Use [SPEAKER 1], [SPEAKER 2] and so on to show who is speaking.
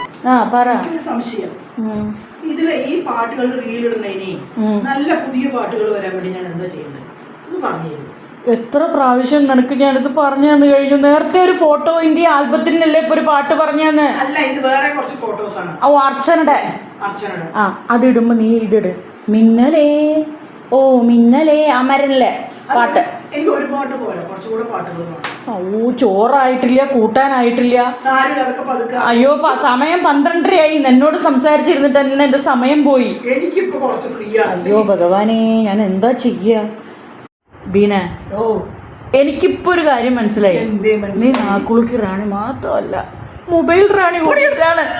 [SPEAKER 1] എനിക്കൊരു സംശയം. ഇതിലെ ഈ പാട്ടുകൾ റീലിടുന്നതിന് നല്ല പുതിയ പാട്ടുകൾ വരാൻ വേണ്ടി ഞാൻ എന്താ ചെയ്യേണ്ടത് ഒന്ന് പറഞ്ഞു തരും.
[SPEAKER 2] എത്ര പ്രാവശ്യം നിനക്ക് ഞാനിത് പറഞ്ഞു തന്നു കഴിഞ്ഞു. നേരത്തെ ഒരു ഫോട്ടോ ഇന്ത്യ ആൽബത്തിനല്ലേ ഇപ്പൊ ഒരു പാട്ട് പറഞ്ഞു തന്നെ.
[SPEAKER 1] അല്ല, ഇത് വേറെ കുറച്ച് ഫോട്ടോസ് ആണ്.
[SPEAKER 2] ഓ അർച്ചനയുടെ. അതിടുമ്പോ നീ ഇതിട്. മിന്നലേ ഓ മിന്നലേ അമരനിലെ പാട്ട്.
[SPEAKER 1] എനിക്ക് ഒരു പാട്ട് പോലെ കുറച്ചുകൂടെ പാട്ടുകൾ വേണം.
[SPEAKER 2] ഓ ചോറായിട്ടില്ല, കൂട്ടാനായിട്ടില്ല. അയ്യോ സമയം 12:30 എന്നോട് സംസാരിച്ചിരുന്നിട്ട് തന്നെ എന്റെ സമയം പോയി.
[SPEAKER 1] എനിക്കിപ്പോ കുറച്ച് ഫ്രീ ആണ്.
[SPEAKER 2] അയ്യോ ഭഗവാനെ, ഞാൻ എന്താ ചെയ്യാ? ബീന, എനിക്കിപ്പോ ഒരു കാര്യം മനസ്സിലായി. നീ നാക്കുളുക്കി റാണി മാത്രമല്ല, മൊബൈൽ റാണി കൂടിയാണ്.